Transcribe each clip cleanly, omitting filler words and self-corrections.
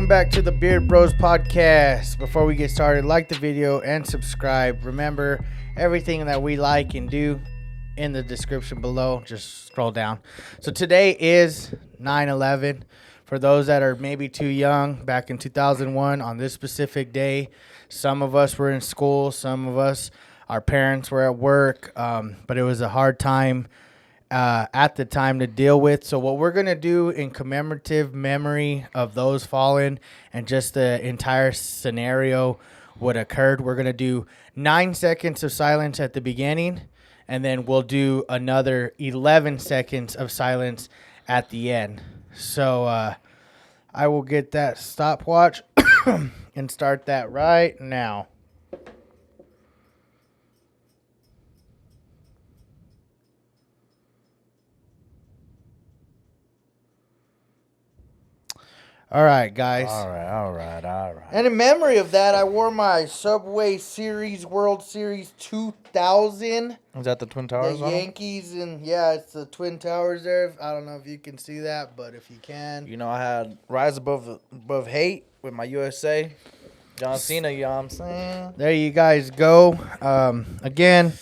welcome back to the Beard Bros podcast. Before we get started, like the video and subscribe. Remember, everything that we like and do in the description below. Just scroll down. So today is 9/11. For those that are maybe too young, back in 2001 on this specific day, some of us were in school, some of us, our parents were at work, but it was a hard time at the time to deal with. So what we're going to do in commemorative memory of those fallen and just the entire scenario, what occurred, we're going to do 9 seconds of silence at the beginning, and then we'll do another 11 seconds of silence at the end. So I will get that stopwatch and start that right now. All right, guys. All right. And in memory of that, I wore my Subway Series World Series 2000. Is that the Twin Towers? The Yankees, and yeah, it's the Twin Towers there. I don't know if you can see that, but if you can. You know, I had Rise Above Hate with my USA. John Cena, you know what I'm saying? There you guys go. Again,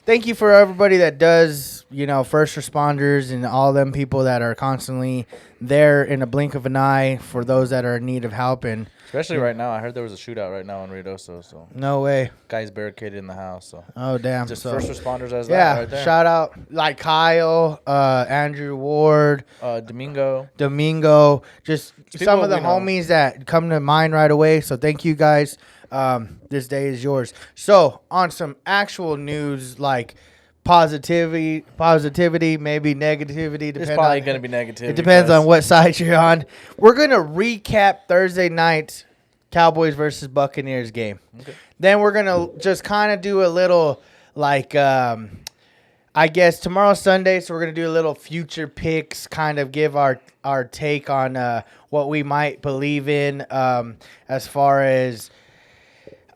thank you for everybody that does, first responders and all them people that are constantly there in a blink of an eye for those that are in need of help. And especially right now. I heard there was a shootout right now in Ruidoso. So no way. Guy's barricaded in the house. So oh, damn. just first responders as that right there. Shout out like Kyle, Andrew Ward, Domingo. Just some of the homies that come to mind right away. So thank you guys. This day is yours. So on some actual news, like positivity, maybe negativity. It's probably going to be negativity. It depends on what side you're on. We're going to recap Thursday night's Cowboys versus Buccaneers game. Okay. Then we're going to just kind of do a little I guess tomorrow's Sunday, so we're going to do a little future picks, kind of give our take on what we might believe in as far as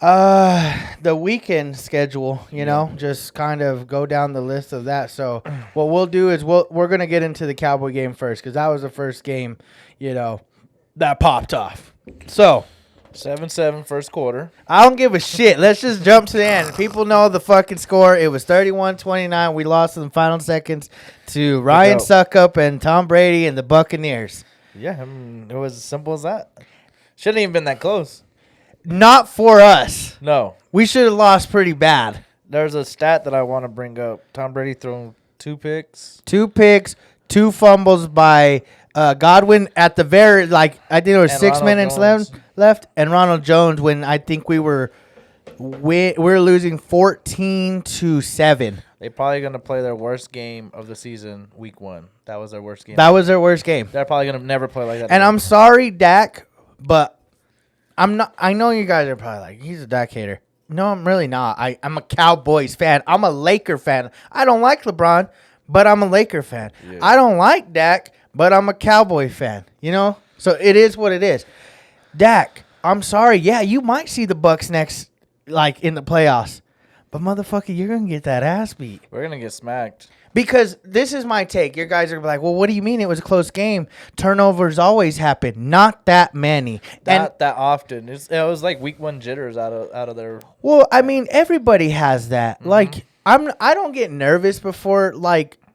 the weekend schedule, just kind of go down the list of that. So what we'll do is we're going to get into the Cowboy game first because that was the first game, that popped off. So 7-7 first quarter. I don't give a shit. Let's just jump to the end. People know the fucking score. It was 31-29. We lost in the final seconds to Ryan Suckup and Tom Brady and the Buccaneers. Yeah, it was as simple as that. Shouldn't even been that close. Not for us. No. We should have lost pretty bad. There's a stat that I want to bring up. Tom Brady thrown 2 picks. 2 picks, 2 fumbles by Godwin at the very, I think there was 6 minutes left. And Ronald Jones when I think we were losing 14-7. They're probably going to play their worst game of the season week 1. That was their worst game. That was their worst game. They're probably going to never play like that. And I'm sorry, Dak, but I'm not. I know you guys are probably like, he's a Dak hater. No, I'm really not. I'm a Cowboys fan. I'm a Laker fan. I don't like LeBron, but I'm a Laker fan. Yeah. I don't like Dak, but I'm a Cowboy fan. So it is what it is. Dak, I'm sorry. Yeah, you might see the Bucs next, in the playoffs, but motherfucker, you're gonna get that ass beat. We're gonna get smacked. Because this is my take. Your guys are like, well, what do you mean it was a close game? Turnovers always happen. Not that many. Not that often. It was like week 1 jitters out of their. Well, I mean, everybody has that. Mm-hmm. I don't get nervous before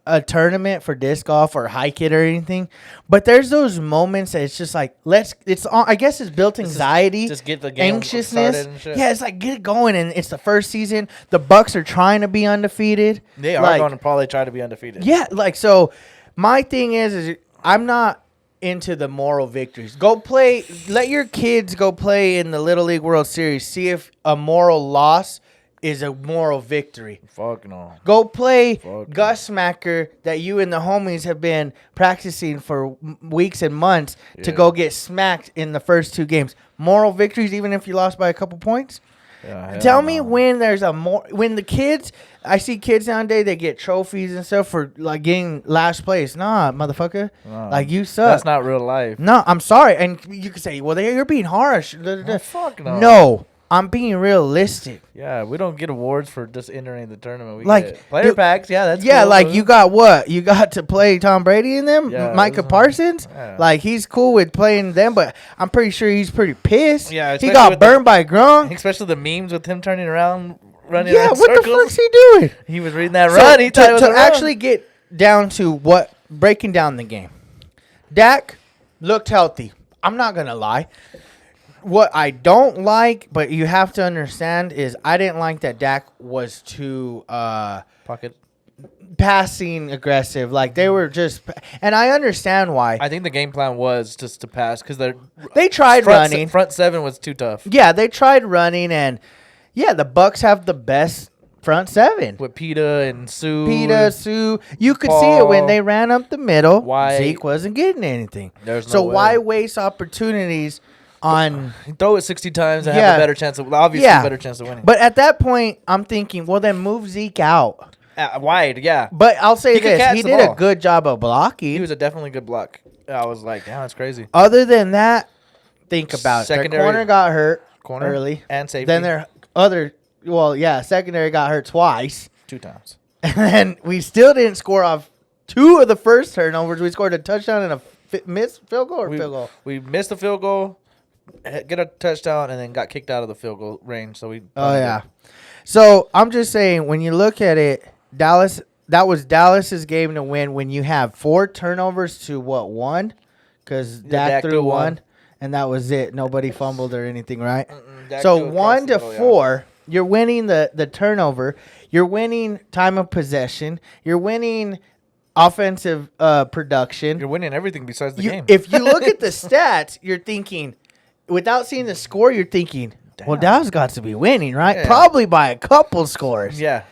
a tournament for disc golf or hike it or anything, but there's those moments that it's just I guess it's built anxiety, just get the game anxiousness. And shit. Yeah, it's get it going, and it's the first season. The Bucs are trying to be undefeated. They are going to probably try to be undefeated. Yeah, so my thing is I'm not into the moral victories. Go play. Let your kids go play in the Little League World Series. See if a moral loss is a moral victory. Fuck no. Go play Gus Smacker that you and the homies have been practicing for weeks and months to go get smacked in the first 2 games. Moral victories, even if you lost by a couple points. Yeah, tell me when there's when the kids, I see kids nowadays, they get trophies and stuff for getting last place. Nah, motherfucker. You suck. That's not real life. No, I'm sorry. And you can say, well, you're being harsh. Oh, fuck no. No. I'm being realistic. Yeah, we don't get awards for just entering the tournament. We Like, get player dude, packs. Yeah, that's yeah, cool. like you got what? You got to play Tom Brady in them? Yeah, Micah it was, Parsons? yeah. Like, he's cool with playing them, but I'm pretty sure he's pretty pissed. Yeah, he especially got with burned by Gronk. especially the memes with him turning around, running Yeah, in what the circles. fuck's he doing? He was reading that So, run. He thought it was to a run. actually get down to breaking down the game. Dak looked healthy. I'm not going to lie. What I don't like, but you have to understand, is I didn't like that Dak was too pocket. passing aggressive. Like, they were just... And I understand why. I think the game plan was just to pass because They tried running. Front seven was too tough. Yeah, they tried running, and yeah, the Bucks have the best front seven. With Pita and Sue. Sue. You could see it when they ran up the middle. Why- Zeke wasn't getting anything. There's no So way. why waste opportunities on... Throw it 60 times and Yeah. have a better chance of, obviously, Yeah. a better chance of winning. But at that point, I'm thinking, well, then move Zeke out. Wide, yeah. But I'll say He could this. catch He the did a ball. good job of blocking. He was a definitely good block. I was like, yeah, that's crazy. Other than that, think about it. Secondary- Their corner got hurt Corner early. and safety. Then their other... Well, yeah, secondary got hurt twice. 2 times. And then we still didn't score off 2 of the first turnovers. We scored a touchdown and a missed field goal or field goal? We missed the field goal, get a touchdown, and then got kicked out of the field goal range. So we. Oh, yeah. So I'm just saying, when you look at it, that was Dallas's game to win when you have 4 turnovers to 1? Because Dak threw 1, and that was it. Nobody fumbled or anything, right? Dak So threw across 1 the to middle, yeah. 4, you're winning the turnover. You're winning time of possession. You're winning offensive production. You're winning everything besides the game. If you look at the stats, you're thinking, without seeing the score, you're thinking, well, Damn. Dallas got to be winning, right? Yeah. Probably by a couple scores. Yeah,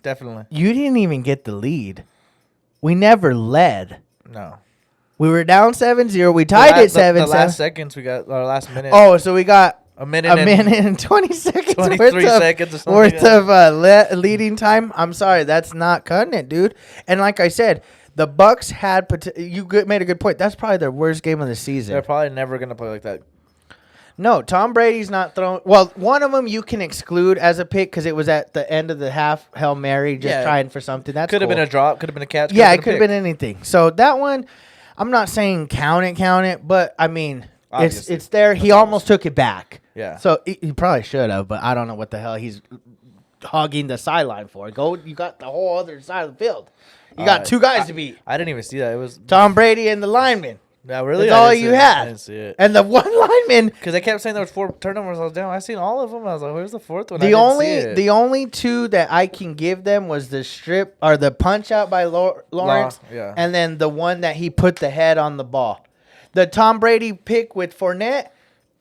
definitely. You didn't even get the lead. We never led. No. We were down 7-0. We tied at 7-7. The last seconds we got, our last minute. Oh, so we got a minute and 20 seconds 23 seconds or something worth like that. of leading time. I'm sorry, that's not cutting it, dude. And like I said, the Bucks had made a good point. That's probably their worst game of the season. They're probably never going to play like that. No, Tom Brady's not throwing. Well, one of them you can exclude as a pick because it was at the end of the half, Hail Mary, just trying for something. That's could have cool. been a drop, could have been a catch. Yeah, it could have been anything. So that one, I'm not saying count it, but I mean, Obviously. it's there. He almost took it back. Yeah. So he probably should have, but I don't know what the hell he's hogging the sideline for. You got the whole other side of the field. You got 2 guys to beat. I didn't even see that. It was Tom Brady and the lineman. yeah, really. That's I all didn't you see it. had. I didn't see it. And the one lineman. Because they kept saying there was 4 turnovers. I was down. I seen all of them. I was like, "Where's the 4th one?" I The didn't see it. only 2 that I can give them was the strip or the punch out by Lawrence, yeah. and then the one that he put the head on the ball. The Tom Brady pick with Fournette.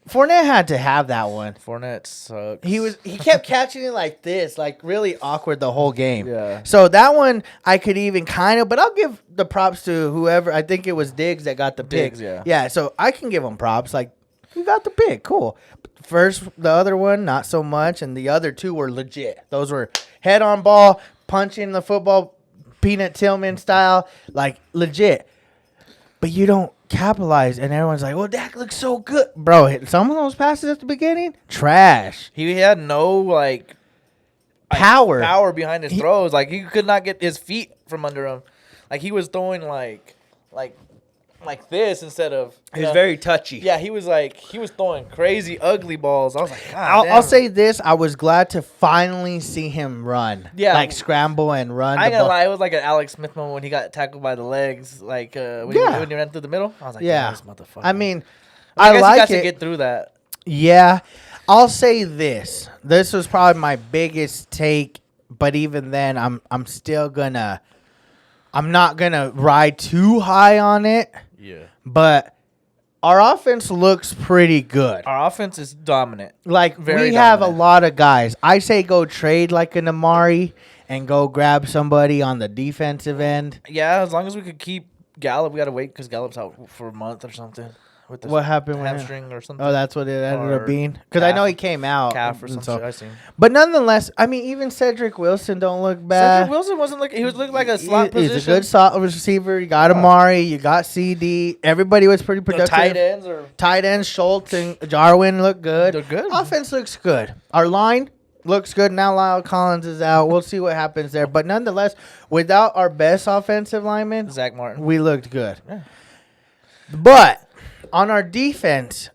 Fournette had to have that one. Fournette sucks. He kept catching it like this, like really awkward the whole game. Yeah. So that one I could even kind of, but I'll give the props to whoever. I think it was Diggs that got the pick. Diggs, yeah. Yeah. So I can give him props. Like, you got the pick, cool. First, the other one not so much, and the other 2 were legit. Those were head on ball, punching the football, Peanut Tillman style, like legit. But you don't capitalize, and everyone's like, "Well, Dak looks so good, bro." Some of those passes at the beginning, trash. He had no Power behind his throws. Like he could not get his feet from under him. Like he was throwing like this instead of. He was very touchy. Yeah, he was throwing crazy ugly balls. I was like, I'll say this: I was glad to finally see him run. Yeah. Like scramble and run. I ain't the gonna ball. lie, it was like an Alex Smith moment when he got tackled by the legs, when he ran through the middle. I was like, Yeah. this motherfucker. I mean, I I guess like he got to it. get through that. Yeah, I'll say this. This was probably my biggest take, but even then, I'm still gonna. I'm not gonna ride too high on it. Yeah. But our offense looks pretty good. Our offense is dominant. Like, Very we have a dominant. lot of guys. I say go trade like an Amari and go grab somebody on the defensive end. Yeah, as long as we could keep Gallup, we got to wait because Gallup's out for a month or something. with the What happened with him? hamstring or something. Oh, that's what it ended up Or being. Because I calf- know he came out. calf or and something. I seen. But nonetheless, I mean, even Cedric Wilson don't look bad. Cedric Wilson wasn't looking. He was looking like a slot position. He's a good slot receiver. You got Amari. You got CD. Everybody was pretty The productive. tight ends Schultz and Jarwin look good. They're good. Offense looks good. Our line looks good. Now Lyle Collins is out. We'll see what happens there. But nonetheless, without our best offensive lineman, Zach Martin. we looked good. Yeah. But on our defense,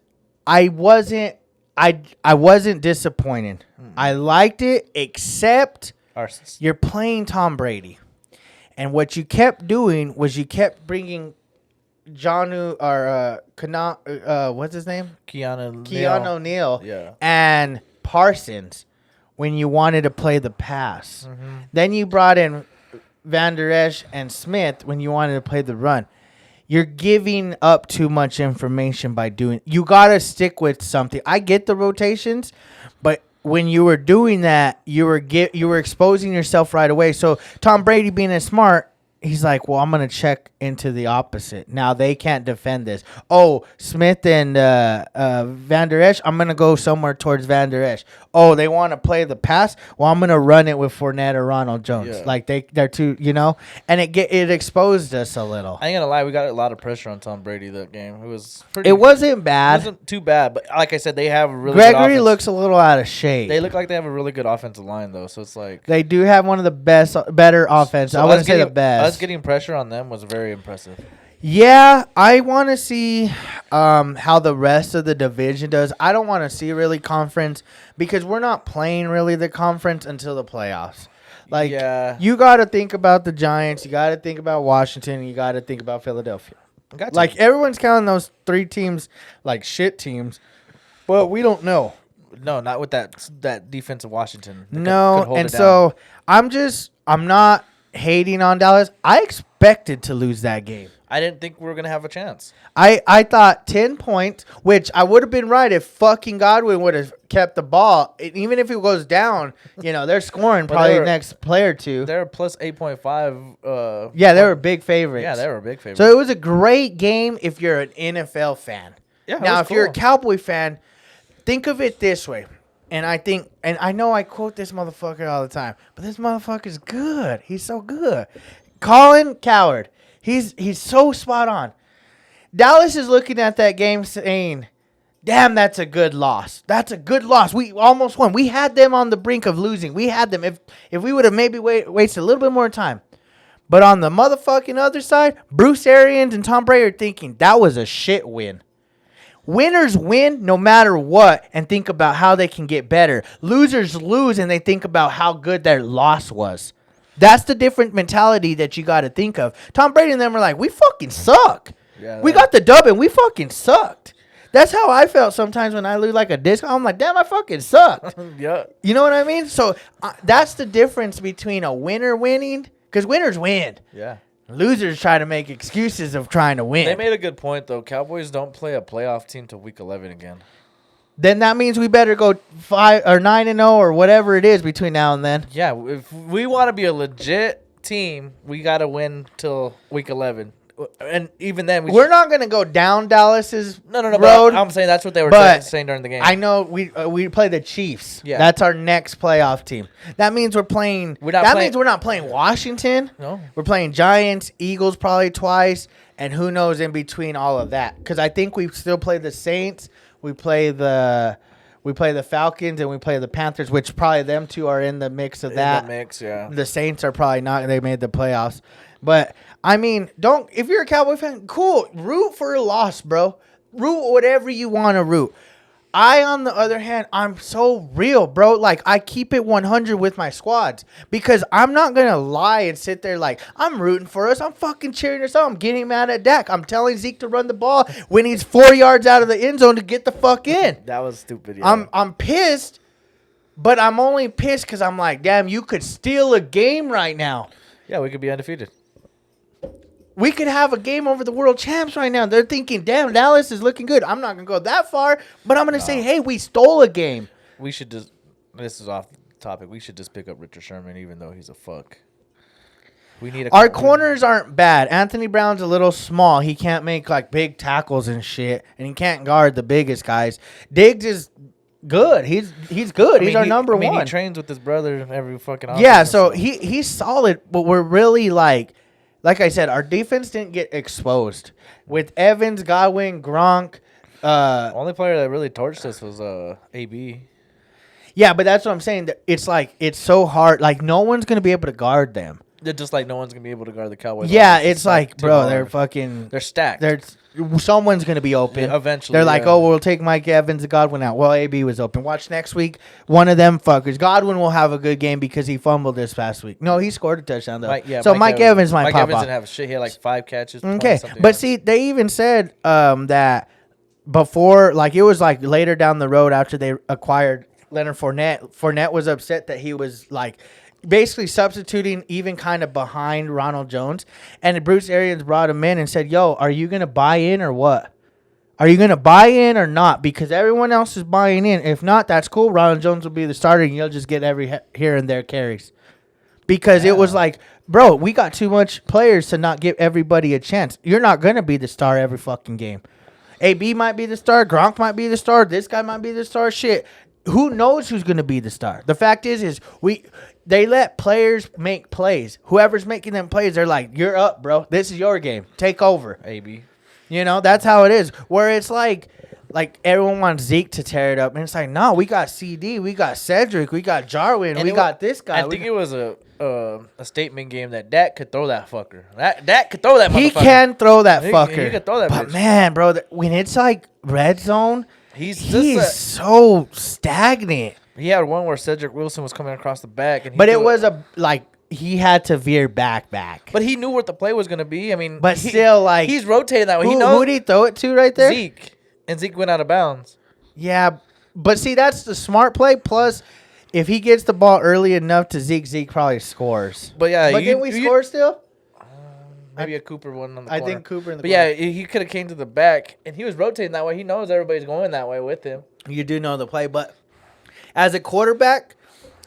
I wasn't disappointed. I liked it, except you're playing Tom Brady. And what you kept doing was you kept bringing what's his name? Keanu Neal Yeah. and Parsons when you wanted to play the pass. Mm-hmm. Then you brought in Van Der Esch and Smith when you wanted to play the run. You're giving up too much information by doing. You got to stick with something. I get the rotations, but when you were doing that, you were exposing yourself right away. So Tom Brady being as smart, he's like, well, I'm going to check into the opposite. Now they can't defend this. Oh, Smith and Van Der Esch, I'm going to go somewhere towards Van Der Esch. Oh, they want to play the pass? Well, I'm going to run it with Fournette or Ronald Jones. Yeah. Like they're too, and it exposed us a little. I ain't gonna lie, we got a lot of pressure on Tom Brady that game. It was It wasn't bad. It wasn't too bad, but like I said, they have a really Gregory good offense. looks a little out of shape. They look like they have a really good offensive line though, so it's like They do have one of the better offense. so I wouldn't say the best. Us getting pressure on them was very impressive. Yeah, I want to see how the rest of the division does. I don't want to see really conference because we're not playing really the conference until the playoffs. Like, you got to think about the Giants. You got to think about Washington. You got to think about Philadelphia. Like, everyone's counting those three teams like shit teams, but we don't know. No, not with that defense of Washington. No, and so I'm not hating on Dallas. I expected to lose that game. I didn't think we were going to have a chance. I thought 10 points, which I would have been right if fucking Godwin would have kept the ball. Even if it goes down, they're scoring probably the next play or two. They're plus 8.5. Yeah, they were big favorites. Yeah, they were big favorites. So it was a great game if you're an NFL fan. Yeah, now, if you're a Cowboy fan, think of it this way. And I know I quote this motherfucker all the time, but this motherfucker's good. He's so good. Colin Cowherd. He's so spot on. Dallas is looking at that game saying, damn, that's a good loss. That's a good loss. We almost won. We had them on the brink of losing. We had them. If we would have maybe wasted a little bit more time. But on the motherfucking other side, Bruce Arians and Tom Brady are thinking that was a shit win. Winners win no matter what and think about how they can get better. Losers lose and they think about how good their loss was. That's the different mentality that you got to think of. Tom Brady and them were like, we fucking suck. Yeah, we got the dub and we fucking sucked. That's how I felt sometimes when I lose like a disc. I'm like, damn, I fucking sucked. Yeah. You know what I mean? So that's the difference between a winner winning, because winners win. Yeah. Losers try to make excuses of trying to win. They made a good point, though. Cowboys don't play a playoff team till week 11 again. Then that means we better go 5 or 9-0 or whatever it is between now and then. Yeah, if we want to be a legit team, we got to win till week 11. And even then, we're not going to go down Dallas's road. But I'm saying that's what they were saying during the game. I know we play the Chiefs. Yeah. That's our next playoff team. That means we're playing. Means we're not playing Washington. No. We're playing Giants, Eagles probably twice, and who knows in between all of that. Because I think we still play the Saints. We play the Falcons and we play the Panthers, which probably them two are in the mix of that. In the mix, yeah. The Saints are probably not. They made the playoffs. But, I mean, if you're a Cowboy fan, cool. Root for a loss, bro. Root whatever you want to root. On the other hand, I'm so real, bro. Like, I keep it 100 with my squads because I'm not going to lie and sit there like, I'm rooting for us. I'm fucking cheering us on. I'm getting mad at Dak. I'm telling Zeke to run the ball when he's 4 yards out of the end zone to get the fuck in. That was stupid, yeah. I'm pissed, but I'm only pissed because I'm like, damn, you could steal a game right now. Yeah, we could be undefeated. We could have a game over the world champs right now. They're thinking, damn, Dallas is looking good. I'm not going to go that far, but I'm going to say, hey, we stole a game. We should just – this is off topic. We should just pick up Richard Sherman even though he's a fuck. We need our corners aren't bad. Anthony Brown's a little small. He can't make like big tackles and shit, and he can't guard the biggest guys. Diggs is good. He's good. He's our number one. He trains with his brother every fucking offseason. Yeah, so he's solid, but we're really like I said, our defense didn't get exposed with Evans, Godwin, Gronk. Only player that really torched us was AB. Yeah, but that's what I'm saying. It's like it's so hard. Like no one's gonna be able to guard them. They're just like no one's gonna be able to guard the Cowboys. Yeah, it's like bro, they're stacked. Someone's gonna be open eventually. They're like, oh, we'll take Mike Evans and Godwin out. Well, AB was open. Watch next week. One of them fuckers. Godwin will have a good game because he fumbled this past week. No, he scored a touchdown though. Mike Evans might pop off. Mike Evans didn't have shit. He had like 5 catches. Okay, but see, they even said that before, like it was like later down the road after they acquired Leonard Fournette. Fournette was upset that he was like basically substituting even kind of behind Ronald Jones. And Bruce Arians brought him in and said, yo, are you going to buy in or what? Are you going to buy in or not? Because everyone else is buying in. If not, that's cool. Ronald Jones will be the starter and you'll just get every here and there carries. Because it was like, bro, we got too much players to not give everybody a chance. You're not going to be the star every fucking game. AB might be the star. Gronk might be the star. This guy might be the star. Shit. Who knows who's going to be the star? The fact is they let players make plays. Whoever's making them plays, they're like, you're up, bro. This is your game. Take over. AB. You know, that's how it is. Where it's like everyone wants Zeke to tear it up. And it's like, no, we got CD. We got Cedric. We got Jarwin. And we got this guy. I think it was a statement game that Dak could throw that fucker. Dak could throw that motherfucker. He can throw that fucker. He could throw that But, bitch. man, bro, when it's like red zone, he's so stagnant. He had one where Cedric Wilson was coming across the back. But it was he had to veer back. But he knew what the play was going to be. I mean, but still, like. He's rotating that way. Who did he throw it to right there? Zeke. And Zeke went out of bounds. Yeah, but see, that's the smart play. Plus, if he gets the ball early enough to Zeke probably scores. But yeah, didn't we score still? Maybe a Cooper one on the corner. I think Cooper in the corner. corner. But yeah, he could have came to the back, and he was rotating that way. He knows everybody's going that way with him. You do know the play, but as a quarterback,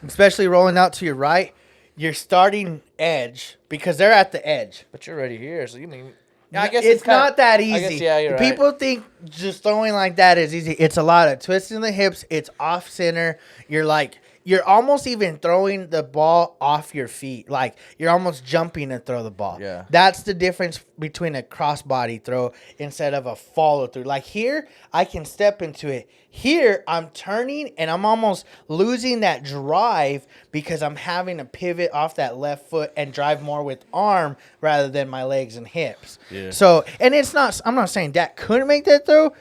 especially rolling out to your right, you're starting edge because they're at the edge. But you're already here, so you mean... Yeah, I guess it's not that easy. You're People right. think just throwing like that is easy. It's a lot of twisting the hips. It's off center. You're almost even throwing the ball off your feet. Like you're almost jumping to throw the ball. Yeah. That's the difference between a crossbody throw instead of a follow through. Like here, I can step into it. Here, I'm turning and I'm almost losing that drive because I'm having to pivot off that left foot and drive more with arm rather than my legs and hips. Yeah. So, and I'm not saying Dak couldn't make that throw,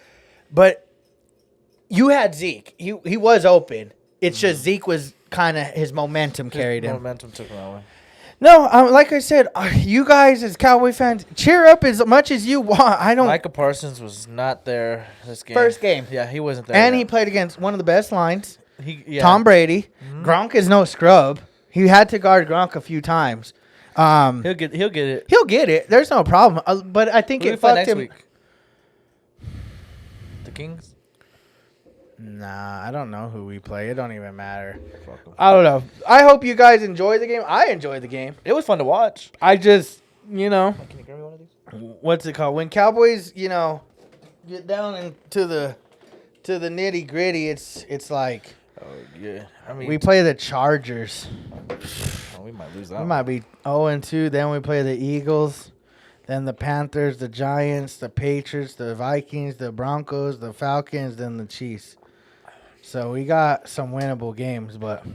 but you had Zeke. He was open. It's just Zeke was kind of his momentum carried him. Momentum took him that way. No, like I said, you guys as Cowboy fans, cheer up as much as you want. Micah Parsons was not there this game. First game. Yeah, he wasn't there. And he played against one of the best lines. Yeah. Tom Brady. Mm-hmm. Gronk is no scrub. He had to guard Gronk a few times. He'll get it. He'll get it. There's no problem. But I think it fucked him. Week? The Kings? Nah, I don't know who we play. It don't even matter. I don't know. I hope you guys enjoy the game. I enjoyed the game. It was fun to watch. I just, Can you give me one of these? What's it called? When Cowboys, get down into the nitty gritty, it's like. Oh yeah. I mean, we play the Chargers. We might lose that. We might be 0-2. Then we play the Eagles. Then the Panthers, the Giants, the Patriots, the Vikings, the Broncos, the Falcons, then the Chiefs. So we got some winnable games, but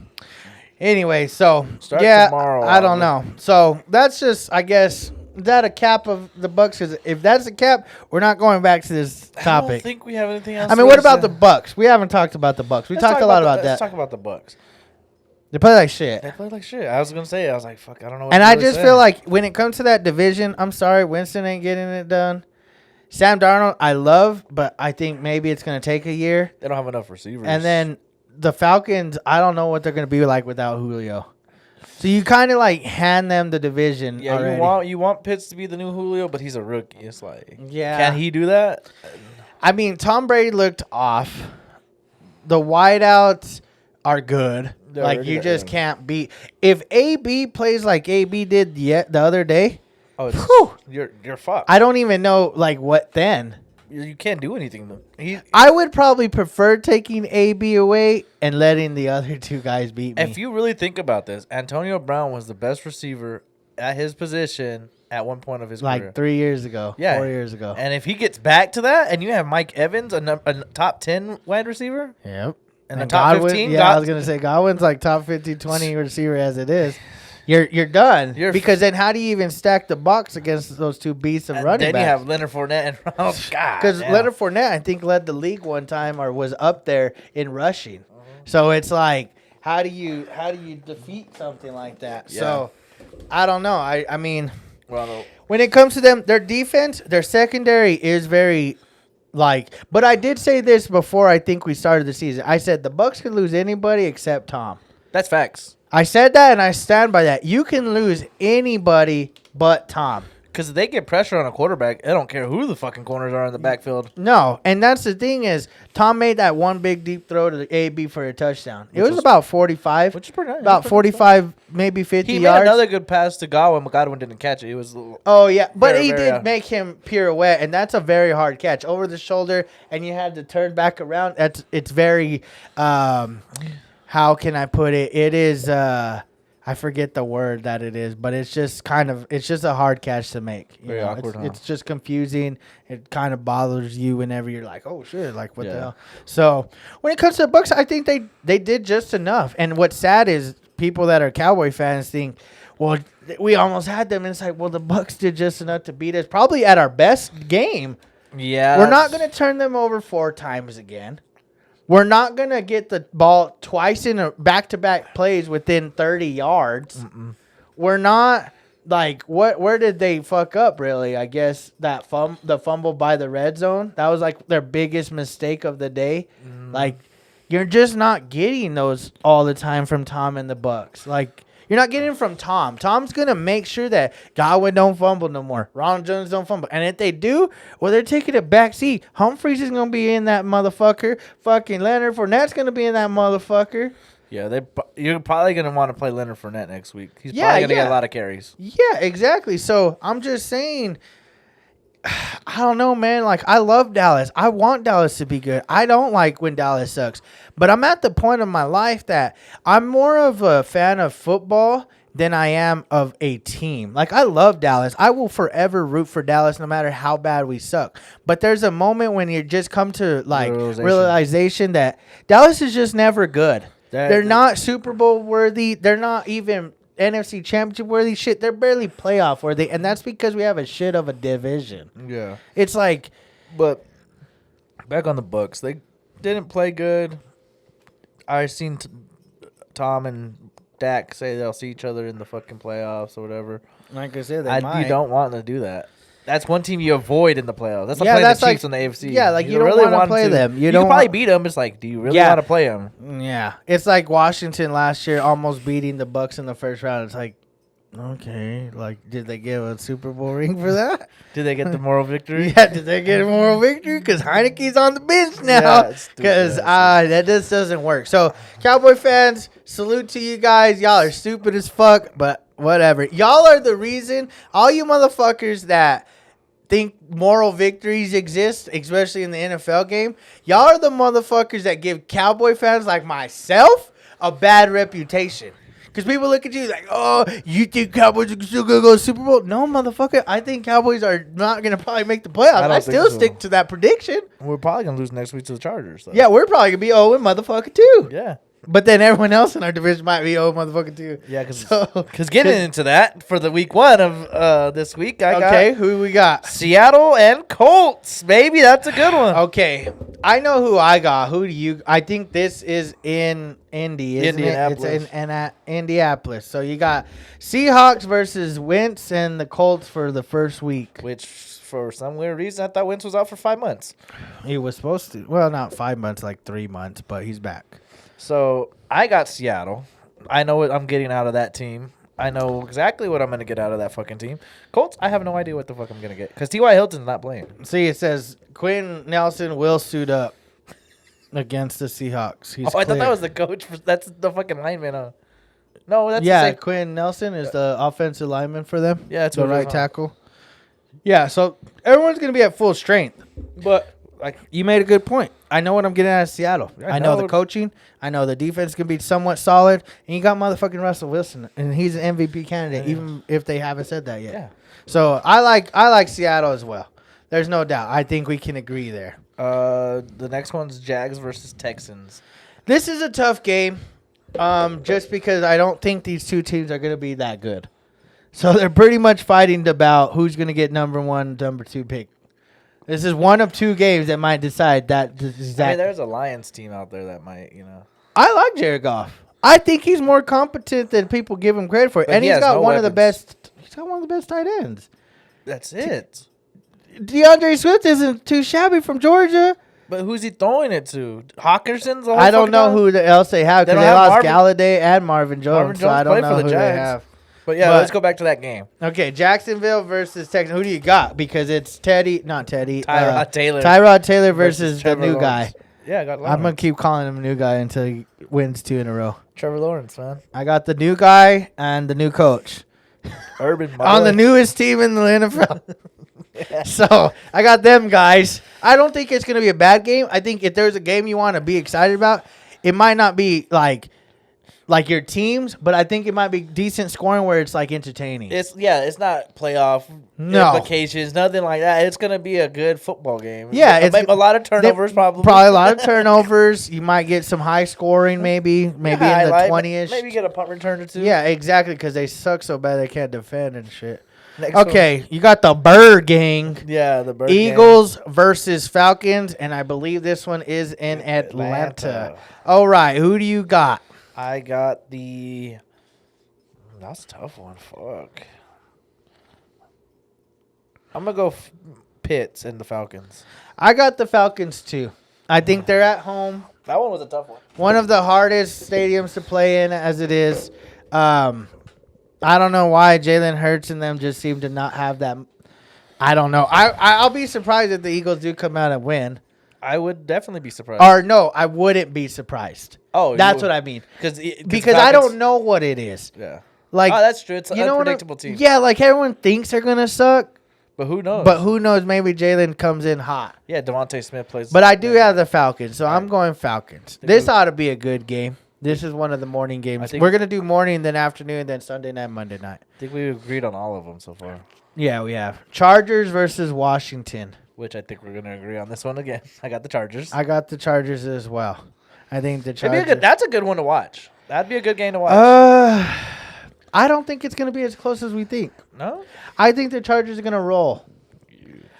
anyway, so Start tomorrow, I don't know. So that's just, I guess, is that a cap of the Bucks? Because if that's a cap, we're not going back to this topic. I don't think we have anything else. I mean, what about the Bucks? We haven't talked about the Bucks. We talked a lot about that. Let's talk about the Bucks. They play like shit. They play like shit. I was gonna say, I was like, fuck, I don't know. And I just feel like when it comes to that division, I'm sorry, Winston ain't getting it done. Sam Darnold, I love, but I think maybe it's going to take a year. They don't have enough receivers. And then the Falcons, I don't know what they're going to be like without Julio. So you kind of like hand them the division. Yeah, already. you want Pitts to be the new Julio, but he's a rookie. It's like, yeah, can he do that? I mean, Tom Brady looked off. The wideouts are good. Like, you just can't beat. If AB plays like AB did the other day, you're fucked. I don't even know, like, what then. You can't do anything. I would probably prefer taking AB away and letting the other two guys beat me. If you really think about this, Antonio Brown was the best receiver at his position at one point of his career. Like 3 years ago, 4 years ago. And if he gets back to that, and you have Mike Evans, a top 10 wide receiver. Yep. And the top Godwin, 15. Yeah, I was going to say Godwin's like top 15, 20 receiver as it is. You're done. Because then how do you even stack the box against those two beasts of running backs? Then you have Leonard Fournette and Ronald Scott. Because Leonard Fournette, I think, led the league one time or was up there in rushing. So it's like, how do you defeat something like that? Yeah. So I don't know. I mean, when it comes to them, their defense, their secondary is very but I did say this before I think we started the season. I said the Bucs could lose anybody except Tom. That's facts. I said that, and I stand by that. You can lose anybody but Tom. Because if they get pressure on a quarterback, I don't care who the fucking corners are in the backfield. No, and that's the thing is, Tom made that one big deep throw to the AB for a touchdown. It was about 45. Which is pretty nice. About 45, maybe 50 yards. He made another good pass to Godwin, but Godwin didn't catch it. It was but he did make him pirouette, and that's a very hard catch. Over the shoulder, and you had to turn back around. It's very... how can I put it? It is, I forget the word that it is, but it's just a hard catch to make. Very awkward, It's just confusing. It kind of bothers you whenever you're like, oh, shit, like, what the hell? So, when it comes to the Bucs, I think they did just enough. And what's sad is people that are Cowboy fans think, well, we almost had them. And it's like, well, the Bucs did just enough to beat us. Probably at our best game. Yeah. We're not going to turn them over 4 times again. We're not going to get the ball twice in a back-to-back plays within 30 yards. We're not, like, where did they fuck up, really? I guess the fumble by the red zone. That was, like, their biggest mistake of the day. Like, you're just not getting those all the time from Tom and the Bucs. Like, you're not getting it from Tom. Tom's going to make sure that Godwin don't fumble no more. Ronald Jones don't fumble. And if they do, well, they're taking a back seat. Humphreys is going to be in that motherfucker. Fucking Leonard Fournette's going to be in that motherfucker. Yeah, you're probably going to want to play Leonard Fournette next week. He's probably going to get a lot of carries. Yeah, exactly. So I'm just saying, I don't know, man. Like, I love Dallas. I want Dallas to be good. I don't like when Dallas sucks. But I'm at the point of my life that I'm more of a fan of football than I am of a team. Like, I love Dallas. I will forever root for Dallas no matter how bad we suck. But there's a moment when you just come to, like, realization that Dallas is just never good. They're not Super Bowl worthy. They're not even NFC Championship worthy. Shit, they're barely playoff worthy. And that's because we have a shit of a division. Yeah. It's like... But back on the Bucs, they didn't play good. I seen Tom and Dak say they'll see each other in the fucking playoffs or whatever. Like I said, they might. You don't want to do that. That's one team you avoid in the playoffs. That's like playing the Chiefs in the AFC. Yeah, like you don't really want to play them. You don't probably beat them. It's like, do you really want to play them? Yeah, it's like Washington last year almost beating the Bucs in the first round. It's like, okay, like, did they give a Super Bowl ring for that? Did they get the moral victory? Yeah, did they get a moral victory? Because Heineke's on the bench now. Because that just doesn't work. So, Cowboy fans, salute to you guys. Y'all are stupid as fuck, but whatever. Y'all are the reason, all you motherfuckers that think moral victories exist, especially in the NFL game, y'all are the motherfuckers that give Cowboy fans like myself a bad reputation. Because people look at you like, oh, you think Cowboys are still going to go to Super Bowl? No, motherfucker. I think Cowboys are not going to probably make the playoffs. I still stick to that prediction. We're probably going to lose next week to the Chargers. Though. Yeah, we're probably going to be 0 motherfucker too. Yeah. But then everyone else in our division might be motherfucker too. Yeah, because getting into that for the week 1 of this week, I got who we got? Seattle and Colts. Maybe that's a good one. Okay, I know who I got. Who do you? I think this is in Indy, isn't Indianapolis. It? It's in Indianapolis. So you got Seahawks versus Wentz and the Colts for the first week. Which, for some weird reason, I thought Wentz was out for 5 months. He was supposed to. Well, not 5 months, like 3 months, but he's back. So I got Seattle. I know what I'm getting out of that team. I know exactly what I'm going to get out of that fucking team. Colts, I have no idea what the fuck I'm going to get. Because T.Y. Hilton's not playing. See, it says Quinn Nelson will suit up. against the Seahawks. He's I thought cleared. that was the coach. That's the fucking lineman, huh? No, that's Yeah, the same. Quinn Nelson is the offensive lineman for them. Yeah, that's the what it is, right huh? tackle. Yeah, so everyone's going to be at full strength. But like, You made a good point. I know what I'm getting out of Seattle. I know the coaching. I know the defense can be somewhat solid. And you got motherfucking Russell Wilson, and he's an MVP candidate, even if they haven't said that yet. yeah. So I like Seattle as well. There's no doubt. I think we can agree there. The next one's Jags versus Texans. This is a tough game, just because I don't think these two teams are going to be that good. So they're pretty much fighting about who's going to get number 1, number 2 pick. This is one of 2 games that might decide that. I mean, there's a Lions team out there that might, I like Jared Goff. I think he's more competent than people give him credit for, But and he he's has got no one of the weapons. best. He's got one of the best tight ends. That's it. DeAndre Swift isn't too shabby from Georgia. But who's he throwing it to? Hawkinson's the whole I don't fucking know time? who else they have They because don't they have lost Marvin- Galladay and Marvin Jones. Marvin So Jones I don't played know for the who they Jags. have. But yeah, But- let's go back to that game. Okay, Jacksonville versus Texans. Who do you got? Because it's not Teddy. Tyrod Taylor. Tyrod Taylor versus the Trevor new Lawrence. guy. Yeah, I got Lawrence. I'm going to keep calling him a new guy until he wins 2 in a row. Trevor Lawrence, man. I got the new guy and the new coach Urban on the Meyer. newest team in the NFL. So I got them guys. I don't think it's going to be a bad game. I think if there's a game you want to be excited about, it might not be like your teams, but I think it might be decent scoring where it's like entertaining. It's not playoff No. implications, nothing like that. It's gonna be a good football game. Yeah, it's a lot of turnovers, probably. Probably a lot of turnovers. You might get some high scoring, maybe in the Highlight, 20-ish. Maybe get a punt return or two. Yeah, exactly, because they suck so bad they can't defend and shit. Next Okay, you got the Bird Gang. one. Yeah, the Bird game. Eagles versus Falcons, and I believe this one is in Atlanta. All right, who do you got? I got the. That's a tough one. Fuck. I'm gonna go Pitts and the Falcons. I got the Falcons too. I think they're at home. That one was a tough one. One of the hardest stadiums to play in as it is. I don't know why Jalen Hurts and them just seem to not have that. I don't know. I'll be surprised if the Eagles do come out and win. I would definitely be surprised. Or no, I wouldn't be surprised. Oh, That's what I mean. because I don't know what it is. Yeah. Like, that's true. It's an you know what unpredictable team. Yeah, like everyone thinks they're gonna suck, But who knows? but who knows? Maybe Jalen comes in hot. Yeah, Devontae Smith plays. But I do have the Falcons, so I'm going Falcons. Think This we- ought to be a good game. This is one of the morning games. think- We're gonna do morning, then afternoon, then Sunday night, Monday night. I think we agreed on all of them so far, Yeah, we have Chargers versus Washington. which I think we're gonna agree on this one again. I got the Chargers. I got the Chargers as well. I think the It'd Chargers. be that's a good one to watch. That'd be a good game to watch. I don't think it's gonna be as close as we think. No. I think the Chargers are gonna roll.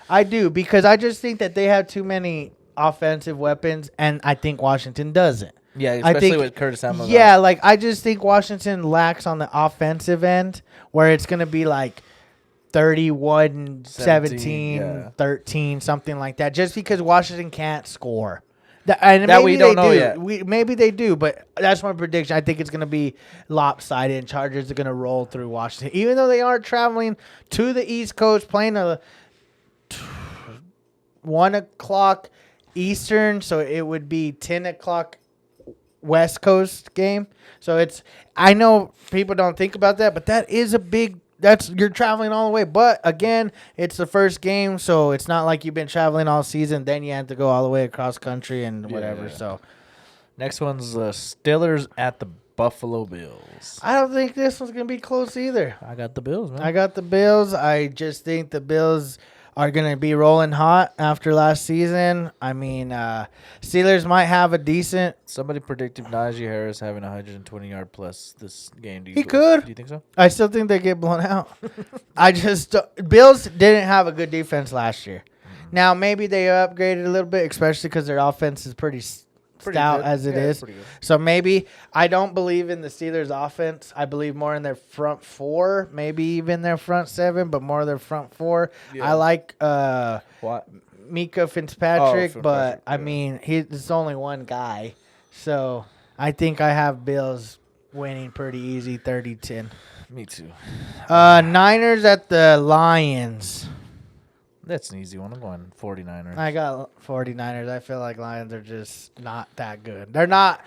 I do, because I just think that they have too many offensive weapons, and I think Washington doesn't. Yeah, I especially think- with Curtis Samuel. Yeah, like I just think Washington lacks on the offensive end, where it's going to be like 31, 17, yeah. 13, something like that, just because Washington can't score. And That maybe we don't they know do. yet. Maybe they do, but that's my prediction. I think it's going to be lopsided, and Chargers are going to roll through Washington, even though they are traveling to the East Coast, playing a 1 o'clock Eastern, so it would be 10 o'clock West Coast game. So it's, I know people don't think about that, but that is a big, you're traveling all the way. But again, it's the first game, so it's not like you've been traveling all season. Then you have to go all the way across country and whatever. Yeah. So Next one's Steelers at the Buffalo Bills. I don't think this one's going to be close either. I got the Bills, man. I got the Bills. I just think the Bills are going to be rolling hot after last season. I mean, Steelers might have a decent. Somebody predicted Najee Harris having 120-yard plus this game. He could. Do you think so? I still think they get blown out. Bills didn't have a good defense last year. Now, maybe they upgraded a little bit, especially because their offense is pretty stout good. as it Yeah, is. it's pretty good. So maybe I don't believe in the Steelers' offense. I believe more in their front four, maybe even their front seven, but more their front four. Yeah. I like What? Mika Fitzpatrick, Fitzpatrick, but I yeah. mean, it's only one guy. So I think I have Bills winning pretty easy, 30-10. Me too. Niners at the Lions. That's an easy one. I'm going 49ers. I got 49ers. I feel like Lions are just not that good. They're not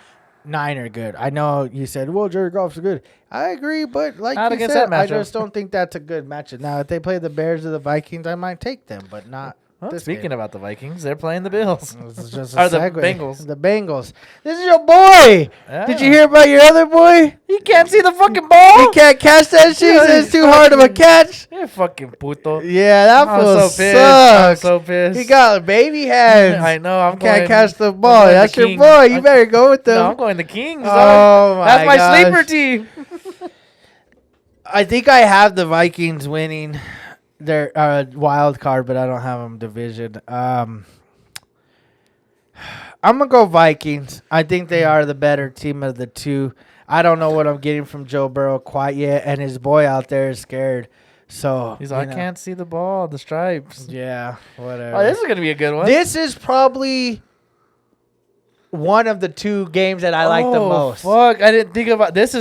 Niner good. I know you said, well, Jared Goff's good. I agree, but like Not you against said, that I matchup. just don't think that's a good matchup. Now, if they play the Bears or the Vikings, I might take them, but not Well, this speaking game. about the Vikings, they're playing the Bills. This is just a Or the segue. Bengals. The Bengals. This is your boy. Yeah. Did you hear about your other boy? You can't see the fucking ball? He can't catch that shit. He says it's too hard of a catch. You're fucking puto. Yeah, that I'm fool so pissed. I'm sucks. so pissed. He got baby hands. I know. I'm Can't going, catch the I'm ball. going That's the your Kings. boy. You better go with them. No, I'm going the Kings. Oh, my That's my gosh. sleeper team. I think I have the Vikings winning their wild card, but I don't have them division. I'm gonna go Vikings. I think they are the better team of the two. I don't know what I'm getting from Joe Burrow quite yet, and his boy out there is scared. So He's like, I can't see the ball, the stripes. Yeah, whatever. Oh, this is gonna be a good one. This is probably one of the two games that I like the most. Fuck, I didn't think about this.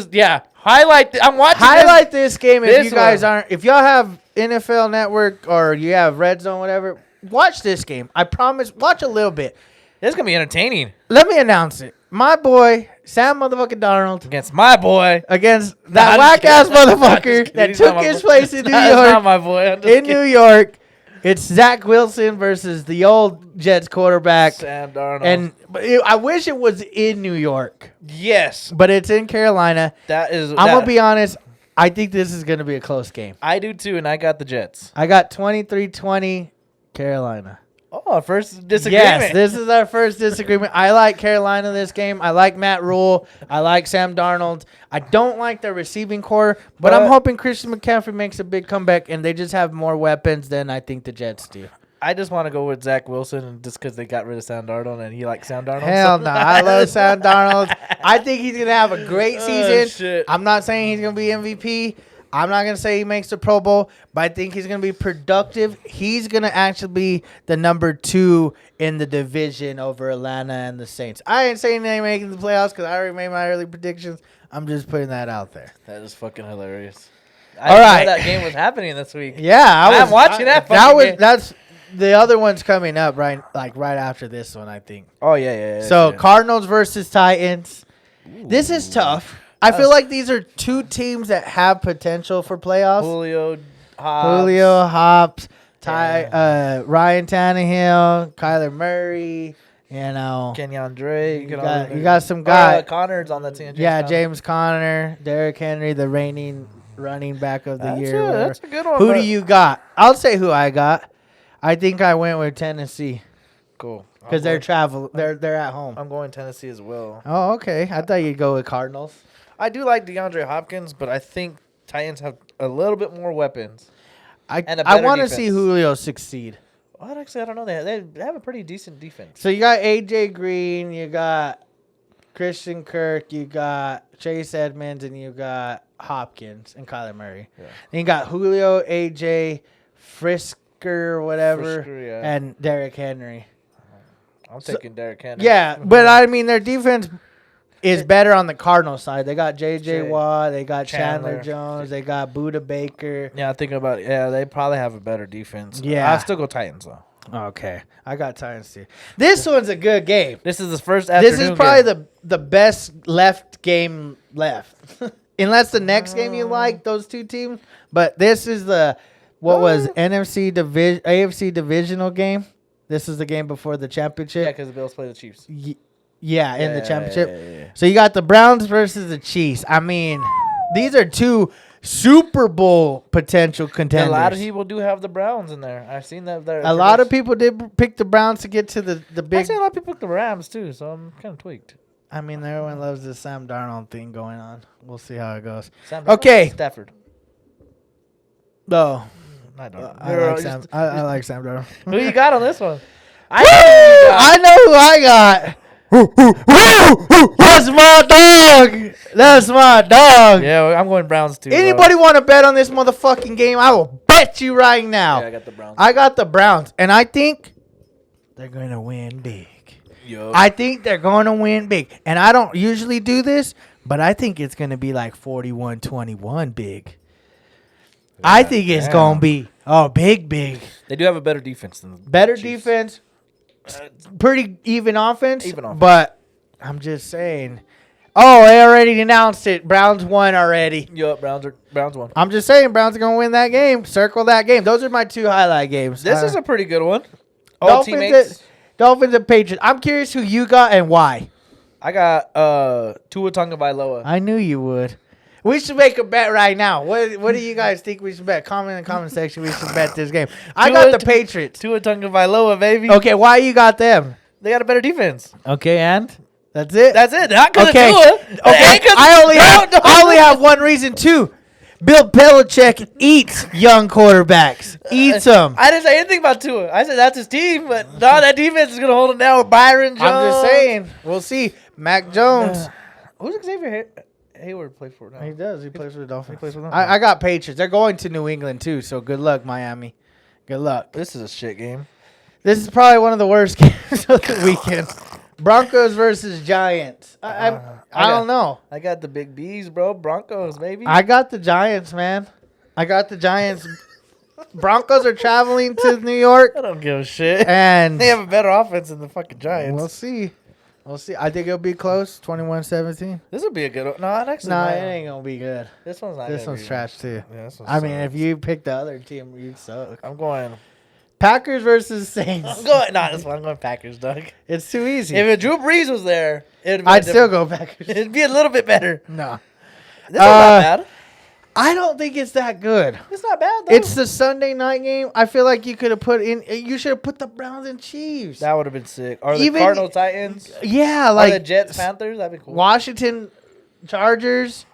Highlight. I'm watching. Highlight this game if This you guys one. aren't. If y'all have NFL Network or you have Red Zone, whatever, watch this game. I promise. Watch a little bit. This is gonna be entertaining Let me announce it. My boy Sam motherfucking Darnold against my boy. against I'm that just whack ass kidding. I'm just motherfucker kidding. that He's not took my his boy. place in New That's not York. my boy. I'm just In kidding. New York, it's Zach Wilson versus the old Jets quarterback. Sam Darnold. And I wish it was in New York, yes, but it's in Carolina. that is. I'm gonna be honest. I think this is gonna be a close game. I do too, and I got the Jets. I got 23-20 Carolina. Oh, first disagreement. Yes, this is our first disagreement. I like Carolina this game. I like Matt Rule. I like Sam Darnold. I don't like their receiving core, but I'm hoping Christian McCaffrey makes a big comeback, and they just have more weapons than I think the Jets do. I just want to go with Zach Wilson, and just because they got rid of Sam Darnold, and he likes Sam Darnold. Hell no. I love Sam Darnold. I think he's going to have a great season. Shit. I'm not saying he's going to be MVP. I'm not going to say he makes the Pro Bowl, but I think he's going to be productive. He's going to actually be the number 2 in the division over Atlanta and the Saints. I ain't saying they ain't making the playoffs because I already made my early predictions. I'm just putting that out there. That is fucking hilarious. All I didn't right. know that game was happening this week. Yeah, I'm watching that That fucking was game. that's the other one's coming up right after this one, I think. Oh yeah. So Cardinals versus Titans. This is tough. I feel like these are two teams that have potential for playoffs. Julio Hobbs, Ryan Tannehill, Kyler Murray. You know, Kenyon Drake. you got some guys. Connor's on that team. James Conner, Derrick Henry, the reigning running back of the year. Whatever. That's a good one. Who do you got? I'll say who I got. I think I went with Tennessee Cool. because they're at home. I'm going Tennessee as well. Oh, okay. I thought you'd go with Cardinals. I do like DeAndre Hopkins, but I think Titans have a little bit more weapons. And a I better want to defense. see Julio succeed. Well, actually, I don't know. They have a pretty decent defense. So you got AJ Green, you got Christian Kirk, you got Chase Edmonds, and you got Hopkins and Kyler Murray. Yeah. Then you got Julio, AJ, Frisker, whatever, Frisker, yeah. and Derrick Henry. I'm taking Derrick Henry. Yeah, but I mean their defense is better on the Cardinals side. They got J.J. Watt, they got Chandler Jones, they got Buda Baker. Yeah, thinking about it. Yeah, they probably have a better defense. Yeah. I'll still go Titans, though. Okay, I got Titans too. This one's a good game. This is the first afternoon This is probably game. the best left game left. Unless the next game you like, those two teams. But this is the, AFC divisional game. This is the game before the championship. Yeah, because the Bills play the Chiefs. Yeah, in the championship. Yeah. So you got the Browns versus the Chiefs. I mean, these are two Super Bowl potential contenders. A lot of people do have the Browns in there. I've seen that. A lot of people did pick the Browns to get to the big. I've seen a lot of people pick the Rams, too, so I'm kind of tweaked. I mean, everyone loves this Sam Darnold thing going on. We'll see how it goes. Sam Okay. Stafford. No. I don't know. I like Sam Darnold. Who you got on this one? I know who I got. That's my dog. That's my dog. Yeah, I'm going Browns, too. Anybody want to bet on this motherfucking game? I will bet you right now. Yeah, I got the Browns. I got the Browns, and I think they're going to win big. Yo. I think they're going to win big. And I don't usually do this, but I think it's going to be like 41-21 big. I think it's going to be big. They do have a better defense than the Better Chiefs. defense, pretty even offense. Even offense. But I'm just saying. Oh, they already announced it. Browns won already. Yup, Browns won. I'm just saying Browns are going to win that game. Circle that game. Those are my 2 highlight games. This is a pretty good one. All teammates. Dolphins and Patriots. I'm curious who you got and why. I got Tua Tagovailoa. I knew you would. We should make a bet right now. What do you guys think we should bet? Comment in the comment section. We should bet this game. I got the Patriots. Tua Tagovailoa, baby. Okay, why you got them? They got a better defense. Okay, and that's it. That's it. Not because Okay. of Tua. Okay, I only have one reason too. Bill Belichick eats young quarterbacks. Eats them. I didn't say anything about Tua. I said that's his team, but no, that defense is gonna hold him down with Byron Jones. I'm just saying. We'll see. Mac Jones. Who's Xavier Hayward play for now? He does. He plays for the Dolphins. He plays for them. I got Patriots. They're going to New England too. So good luck, Miami. Good luck. This is a shit game. This is probably one of the worst games of the weekend. Broncos versus Giants. I don't know. I got the big B's, bro. Broncos, baby. I got the Giants, man. I got the Giants. Broncos are traveling to New York. I don't give a shit. And they have a better offense than the fucking Giants. We'll see. I think it'll be close, 21-17. This will be a good one. No, actually, no, it ain't going to be good. This one's not. This one's trash, too. Yeah, this one's I mean, if you pick the other team, you'd suck. I'm going Packers versus Saints. I'm going Packers, Doug. It's too easy. If Drew Brees was there, I'd still go Packers. It'd be a little bit better. No. This is not bad. I don't think it's that good. It's not bad, though. It's the Sunday night game. I feel like you could have you should have put the Browns and Chiefs. That would have been sick. Or the Cardinals, Titans. Yeah, like the Jets, Panthers. That'd be cool. Washington, Chargers,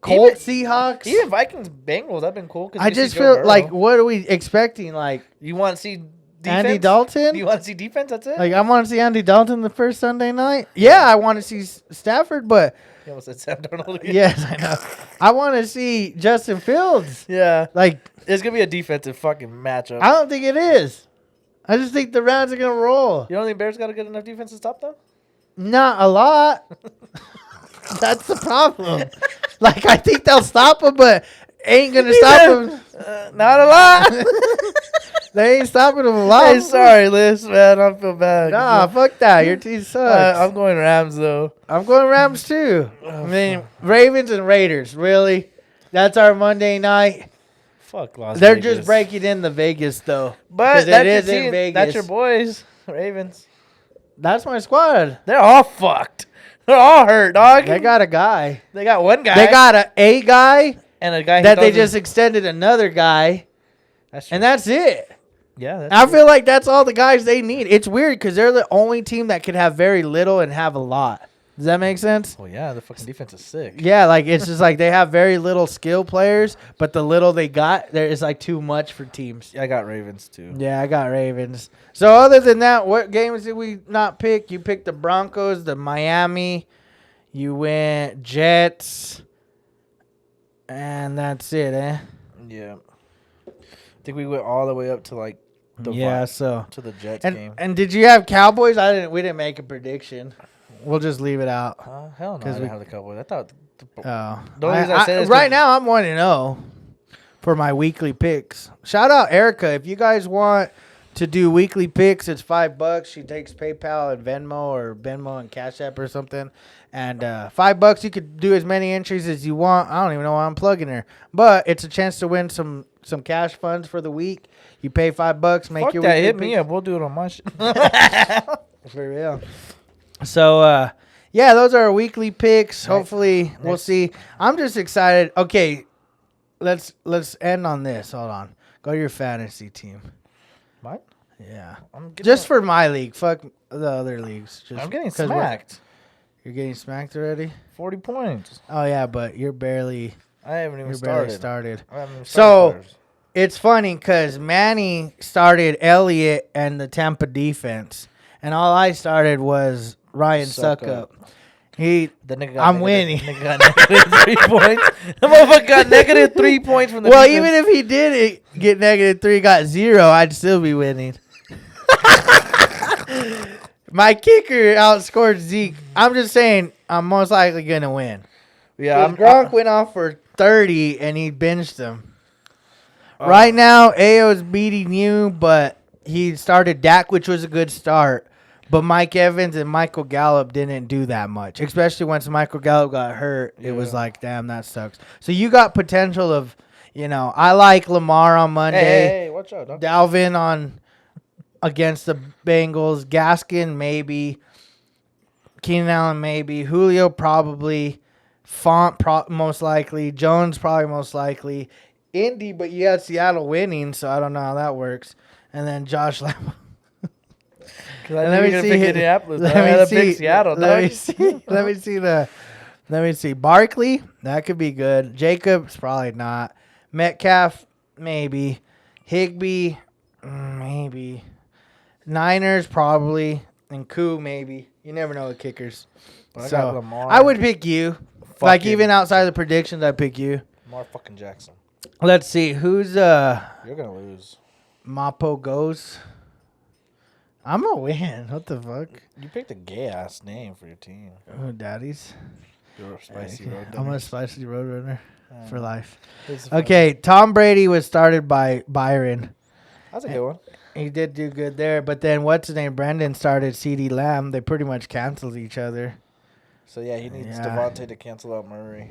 Colts, Seahawks. Even Vikings, Bengals. That'd been cool. I just feel like, what are we expecting? Like, you want to see defense? Andy Dalton? You want to see defense? That's it? Like, I want to see Andy Dalton the first Sunday night. Yeah, I want to see Stafford, but... You almost said Sam Darnold again. Yes, I know. I want to see Justin Fields. Yeah. Like, it's going to be a defensive fucking matchup. I don't think it is. I just think the Rams are going to roll. You don't think Bears got a good enough defense to stop them? Not a lot. That's the problem. Like, I think they'll stop them, but ain't going to stop them. Not a lot. They ain't stopping them a lot. Hey, sorry, Liz, man. I feel bad. Nah, fuck that. Your team sucks. I'm going Rams, though. I'm going Rams, too. I mean, Ravens and Raiders, really? That's our Monday night. Fuck Las They're Vegas. just breaking in the Vegas, though. But it is in Vegas. That's your boys, Ravens. That's my squad. They're all fucked. They're all hurt, dog. They got a guy. They got one guy. They got a guy and a guy that they just extended another guy. And that's it. Yeah, I feel like that's all the guys they need. It's weird because they're the only team that could have very little and have a lot. Does that make sense? Well, yeah, the fucking defense is sick. Yeah, like it's just like they have very little skill players, but the little they got, there is like too much for teams. I got Ravens too. Yeah, I got Ravens. So other than that, what games did we not pick? You picked the Broncos, the Miami. You went Jets, and that's it, eh? Yeah. I think we went all the way up to like the to the Jets game. And did you have Cowboys? We didn't make a prediction. We'll just leave it out. Hell no, I didn't have the Cowboys. I thought. Right now I'm 1-0 for my weekly picks. Shout out Erica. If you guys want to do weekly picks, it's $5. She takes PayPal and Venmo or Venmo and Cash App or something. And $5, you could do as many entries as you want. I don't even know why I'm plugging her, but it's a chance to win some cash funds for the week. You pay $5, make your weekly hit picks. me up. We'll do it on my shit. For real. So, yeah, those are our weekly picks. Hopefully, we'll see. I'm just excited. Okay, let's end on this. Hold on. Go to your fantasy team. Mine? Yeah. Just for my league. Fuck the other leagues. I'm getting smacked. You're getting smacked already? 40 points. Oh, yeah, but you're barely... I haven't even started. I haven't even started. So, it's funny because Manny started Elliott and the Tampa defense. And all I started was Ryan Suckup. I'm winning. The nigga got negative 3 points. The motherfucker got negative 3 points from the defense. Even if he did get negative 3, got 0, I'd still be winning. My kicker outscored Zeke. I'm just saying I'm most likely going to win. Yeah, Gronk went off for 30 and he benched him. Right now, Ayo's beating you, but he started Dak, which was a good start. But Mike Evans and Michael Gallup didn't do that much, especially once Michael Gallup got hurt. It was like, damn, that sucks. So you got potential of, I like Lamar on Monday. Hey, watch out, dog. Dalvin on against the Bengals. Gaskin, maybe. Keenan Allen, maybe. Julio, probably. Font, most likely. Jones, probably most likely. Indy, but you had Seattle winning, so I don't know how that works. And then Josh Lambo. Let me see Indianapolis. Let me see Seattle. Let me see. Barkley, that could be good. Jacobs, probably not. Metcalf, maybe. Higbee, maybe. Niners, probably. And Koo, maybe. You never know with kickers. But I got Lamar. I would pick you. Like, even outside the predictions, I'd pick you. Lamar fucking Jackson. Let's see. Who's You're gonna lose. Mapo goes? I'm gonna win. What the fuck? You picked a gay ass name for your team. Oh, Daddy's. You're a spicy road. I'm a spicy road runner for life. Funny. Okay, Tom Brady was started by Byron. That's a good one. He did do good there, but then what's his name? Brendan started CeeDee Lamb. They pretty much canceled each other. So yeah, he needs Devontae to cancel out Murray.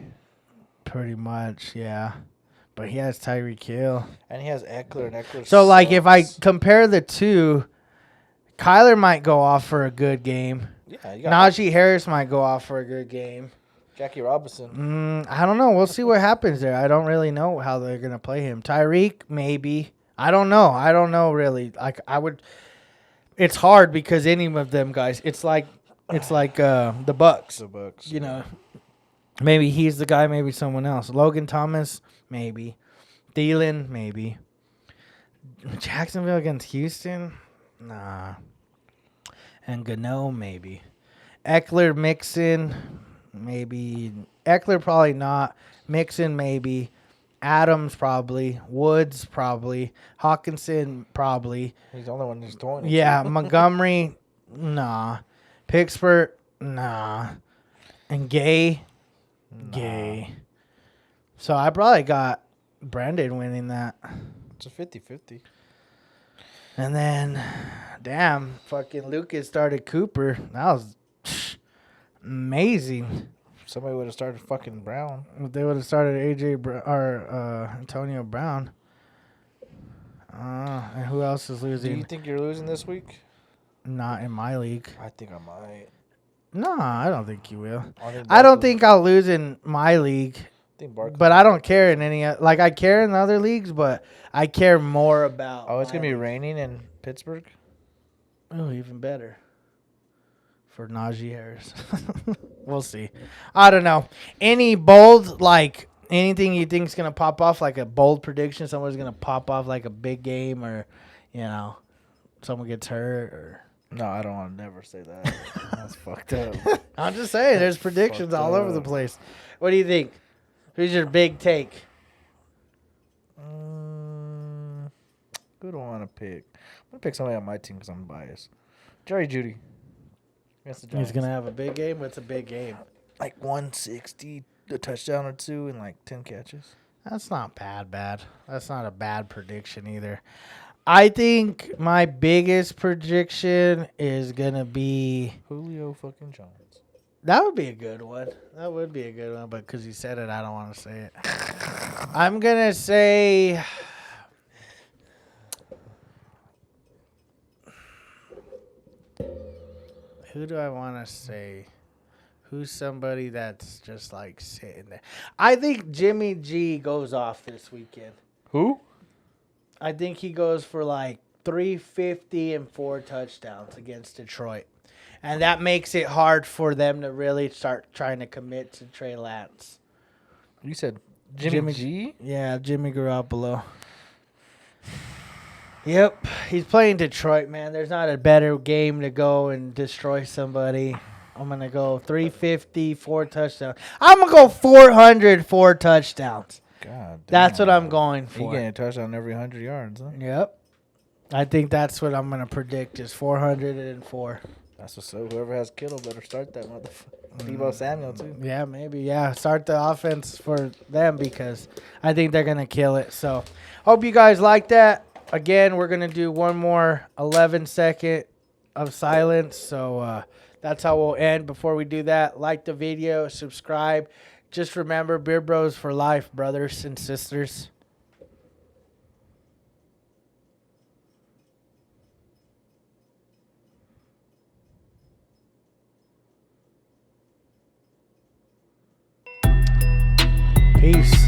Pretty much, yeah. But he has Tyreek Hill. And he has Eckler, and Eckler So, like, sucks. if I compare the two, Kyler might go off for a good game. Yeah, you got Najee Harris might go off for a good game. Jackie Robinson. I don't know. We'll see what happens there. I don't really know how they're going to play him. Tyreek, maybe. I don't know. I don't know, really. Like, it's hard because any of them guys, it's like the Bucks. The Bucks. Maybe he's the guy, maybe someone else. Logan Thomas, maybe. Thielen, maybe. Jacksonville against Houston? Nah. And Gano, maybe. Eckler, Mixon, maybe. Eckler, probably not. Mixon, maybe. Adams, probably. Woods, probably. Hawkinson, probably. He's the only one who's throwing it. Yeah, Montgomery, nah. Pittsburgh, nah. And Gay, Gay. So I probably got Brandon winning that. It's a 50-50. And then, damn, fucking Lucas started Cooper. That was amazing. Somebody would have started fucking Brown. They would have started Antonio Brown. And who else is losing? Do you think you're losing this week? Not in my league. I think I might. No, I don't think you will. I don't think I'll lose in my league. But I don't care in any. Like, I care in other leagues, but I care more about. Oh, it's going to be raining in Pittsburgh? Oh, even better. For Najee Harris. We'll see. I don't know. Any bold, like, anything you think is going to pop off, like a bold prediction, someone's going to pop off like a big game or, someone gets hurt or. No, I don't want to never say that. That's fucked up. I'm just saying, there's predictions all over the place. What do you think? Who's your big take? Who do I want to pick? I'm going to pick somebody on my team because I'm biased. Jerry Jeudy. He's going to have a big game? What's a big game? Like 160, a touchdown or two, and like 10 catches. That's not bad. That's not a bad prediction either. I think my biggest prediction is going to be Julio fucking Jones. That would be a good one. But because you said it, I don't want to say it. I'm going to say who do I want to say? Who's somebody that's just like sitting there? I think Jimmy G goes off this weekend. Who? I think he goes for like 350 and 4 touchdowns against Detroit. And that makes it hard for them to really start trying to commit to Trey Lance. You said Jimmy G? Yeah, Jimmy Garoppolo. Yep. He's playing Detroit, man. There's not a better game to go and destroy somebody. I'm going to go 350, 4 touchdowns. I'm going to go 404 touchdowns. God damn. That's what I'm going for. You getting a touchdown every 100 yards, huh? Yep. I think that's what I'm going to predict is 404. That's what's up. Whoever has Kittle better start that motherfucker. Debo Samuel, too. Yeah, maybe. Yeah, start the offense for them because I think they're going to kill it. So, hope you guys like that. Again, we're going to do one more 11-second of silence. So, that's how we'll end. Before we do that, like the video, subscribe. Just remember, Beer Bros for life, brothers and sisters. Peace.